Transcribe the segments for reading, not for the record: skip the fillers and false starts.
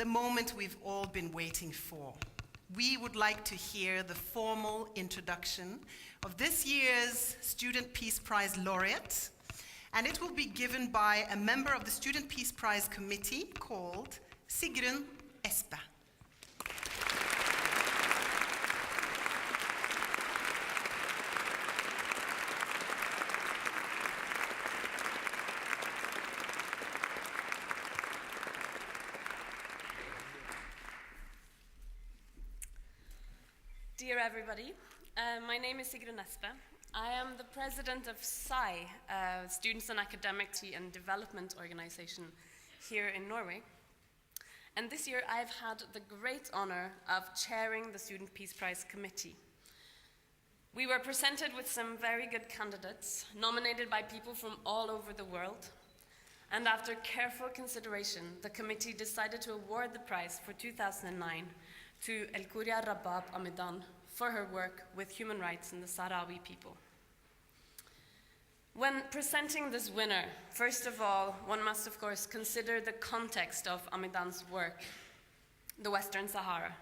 the moment we've all been waiting for. We would like to hear the formal introduction of this year's Student Peace Prize laureate, and it will be given by a member of the Student Peace Prize Committee called Sigrun Espe. Dear everybody, my name is Sigrun Espe. I am the president of SAI, Students and Academic and Development Organization here in Norway. And this year I've had the great honor of chairing the Student Peace Prize Committee. We were presented with some very good candidates, nominated by people from all over the world. And after careful consideration, the committee decided to award the prize for 2009 to El-Kuria Rabab Amidan for her work with human rights in the Sahrawi people. When presenting this winner, first of all, one must of course consider the context of Amidan's work, the Western Sahara.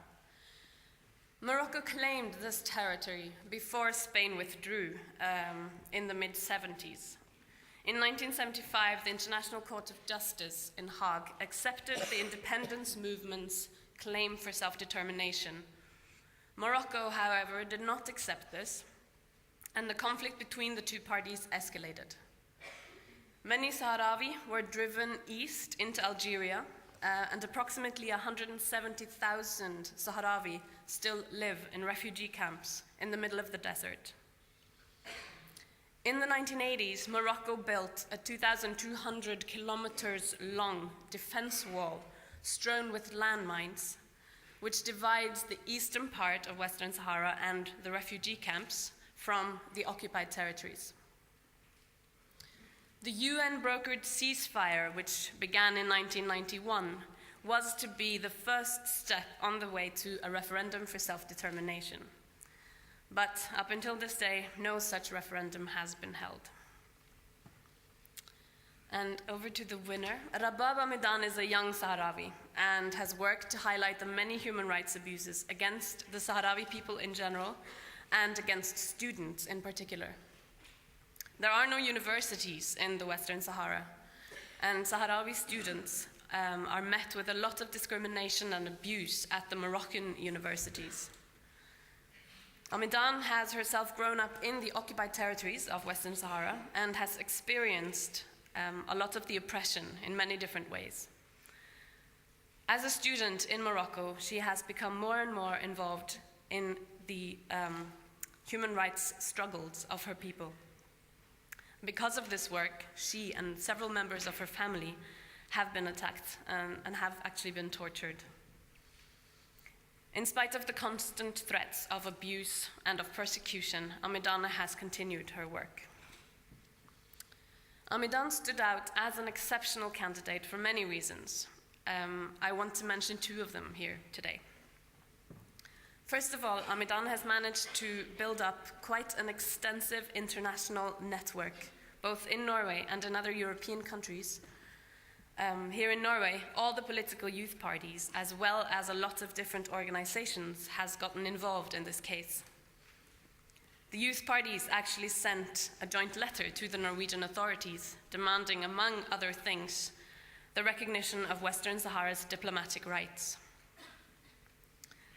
Morocco claimed this territory before Spain withdrew in the mid-70s. In 1975, the International Court of Justice in Hague accepted the independence movement's claim for self-determination. Morocco, however, did not accept this, and the conflict between the two parties escalated. Many Sahrawi were driven east into Algeria, and approximately 170,000 Sahrawi still live in refugee camps in the middle of the desert. In the 1980s, Morocco built a 2,200 kilometers long defense wall strewn with landmines, which divides the eastern part of Western Sahara and the refugee camps from the occupied territories. The UN-brokered ceasefire, which began in 1991, was to be the first step on the way to a referendum for self-determination. But up until this day, no such referendum has been held. And over to the winner. Rabab Amidan is a young Sahrawi and has worked to highlight the many human rights abuses against the Sahrawi people in general and against students in particular. There are no universities in the Western Sahara, and Sahrawi students are met with a lot of discrimination and abuse at the Moroccan universities. Amidan has herself grown up in the occupied territories of Western Sahara and has experienced a lot of the oppression in many different ways. As a student in Morocco, she has become more and more involved in the human rights struggles of her people. Because of this work, she and several members of her family have been attacked and have actually been tortured. In spite of the constant threats of abuse and of persecution, Amidan has continued her work. Amidan stood out as an exceptional candidate for many reasons. I want to mention two of them here today. First of all, Amidan has managed to build up quite an extensive international network, both in Norway and in other European countries. Here in Norway, all the political youth parties, as well as a lot of different organizations, has gotten involved in this case. The youth parties actually sent a joint letter to the Norwegian authorities demanding, among other things, the recognition of Western Sahara's diplomatic rights.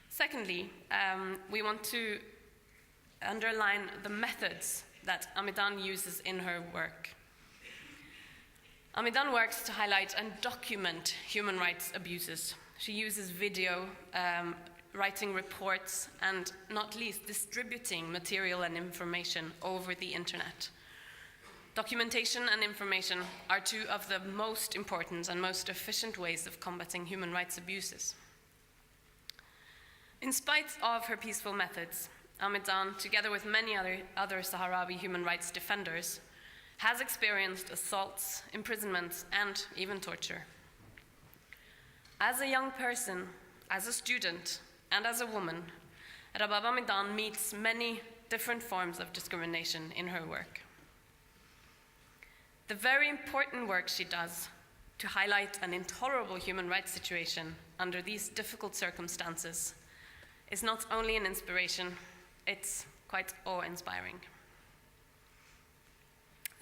Secondly, we want to underline the methods that Amidan uses in her work. Amidan works to highlight and document human rights abuses. She uses video, writing reports, and not least distributing material and information over the internet. Documentation and information are two of the most important and most efficient ways of combating human rights abuses. In spite of her peaceful methods, Amidan, together with many other Sahrawi human rights defenders, has experienced assaults, imprisonments, and even torture. As a young person, as a student, and as a woman, Rabab Amidan meets many different forms of discrimination in her work. The very important work she does to highlight an intolerable human rights situation under these difficult circumstances is not only an inspiration, it's quite awe-inspiring.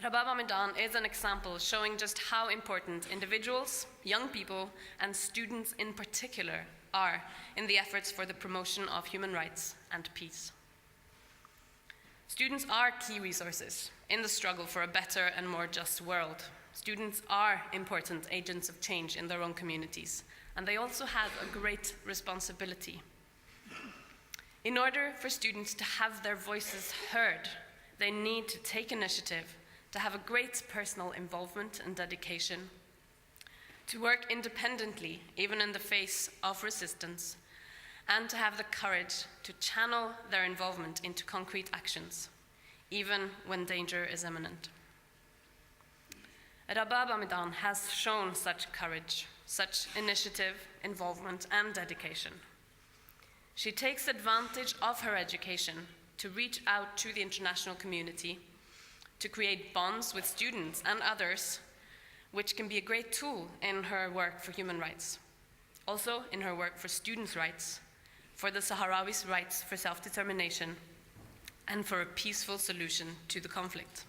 Rabab Amidan is an example showing just how important individuals, young people, and students in particular are in the efforts for the promotion of human rights and peace. Students are key resources in the struggle for a better and more just world. Students are important agents of change in their own communities, and they also have a great responsibility. In order for students to have their voices heard, they need to take initiative, to have a great personal involvement and dedication, to work independently, even in the face of resistance, and to have the courage to channel their involvement into concrete actions, even when danger is imminent. Rabab Amidan has shown such courage, such initiative, involvement, and dedication. She takes advantage of her education to reach out to the international community, to create bonds with students and others, which can be a great tool in her work for human rights, also in her work for students' rights, for the Sahrawis' rights for self-determination, and for a peaceful solution to the conflict.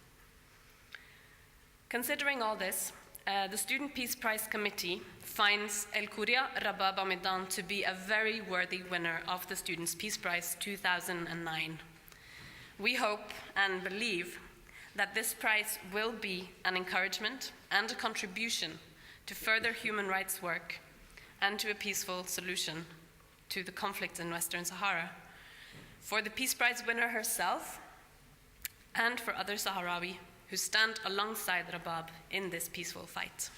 Considering all this, the Student Peace Prize Committee finds El Kuria Rabab Amidan to be a very worthy winner of the Students' Peace Prize 2009. We hope and believe that this prize will be an encouragement and a contribution to further human rights work and to a peaceful solution to the conflict in Western Sahara, for the Peace Prize winner herself and for other Sahrawi who stand alongside Rabab in this peaceful fight.